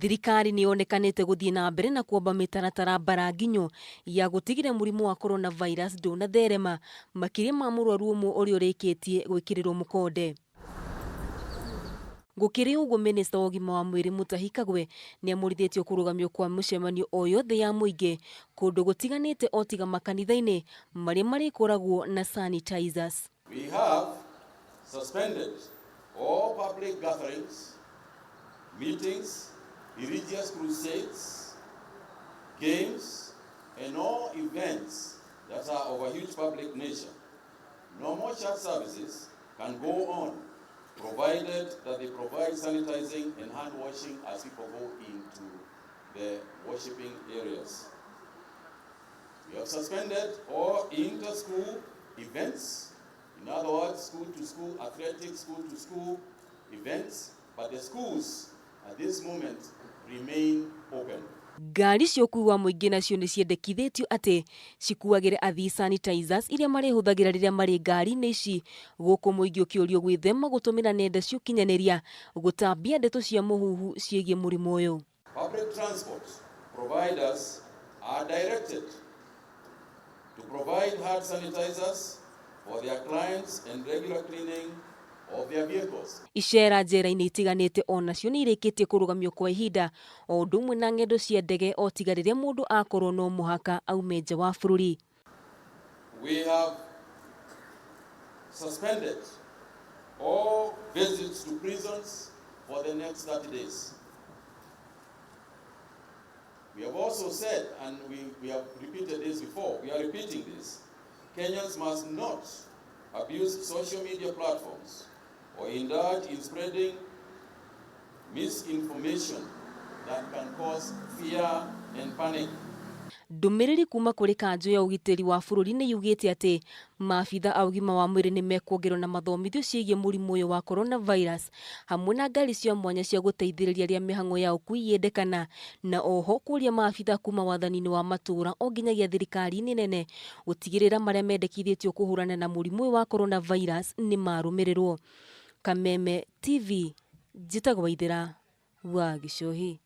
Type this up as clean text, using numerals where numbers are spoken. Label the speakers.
Speaker 1: Thirikari ni yonekanite guthie na mbere na kuomba mitaratara baranginyo ya gutigire murimu wa coronavirus ndunatherema makiria ma murwaru umwe uri urikitie gwikirirwo mukonde. Gukiri uguo minista wa ugima wa mwiri Mutahi Kagwe ni amurithetio kurugamio kwa micemanio o yothe ya muingi kundu gutiganite o tiga makanitha-ini maria marikoragwo na sanitizers.
Speaker 2: We have suspended all public gatherings, meetings, religious crusades, games, and all events that are of a huge public nature. No more church services can go on, provided that they provide sanitizing and hand washing as people go into the worshiping areas. We have suspended all inter-school events, in other words, school-to-school athletics, school-to-school events, but the schools at this moment remain open.
Speaker 1: Ngari cia ũkui wa mũingĩ nacio nĩ ciendekithĩtio atĩ cikuagĩre athii sanitizers iria marĩhũthagĩra rĩrĩa marĩ ngari-inĩ ici, gũkũ mũingĩ ũkĩũrio gwĩthema gũtũmĩra nenda cia ũkinyanĩria gũtambia ndeto cia mũhuhu ciĩgiĩ mũrimũ ũyũ.
Speaker 2: Public transport providers are directed to provide hand sanitizers for their clients and regular cleaning of their vehicles.
Speaker 1: Icera njera-inĩ itiganĩte onacio nĩ irĩkĩtie kũrũgamio kwa ihinda o ũndũ ũmwe na ng'endo cia ndege o tiga rĩrĩa mũndũ akorwo no mũhaka aume nja wa bũrũri.
Speaker 2: We have suspended all visits to prisons for the next 30 days. We have also said, and we have repeated this before, we are repeating this, Kenyans must not abuse social media platforms or indulge in spreading misinformation that can cause fear and panic.
Speaker 1: Ndũmĩrĩri kuma kũrĩ kanjũ ya ũgitĩri wa bũrũri nĩ yugĩte atĩ maabitha a ũgima wa mwĩrĩ nĩ mekuongerwo na mathomithio ciĩgiĩ mũrimũ ũyũ wa coronavirus hamwe na ngari cia mwanya cia gũteithĩrĩria rĩrĩa mĩhang'o ya ũkui yendekana, na oho kũria maabitha kuma wathani-inĩ wa matũra o nginyagia thirikari-inĩ nene gũtigĩrĩra marĩa mendekithĩtio kũhũrana na mũrimũ ũyũ wa coronavirus nĩ marũmĩrĩrwo. Kameme TV, njĩtagwo Waithĩra wa Gĩcohi.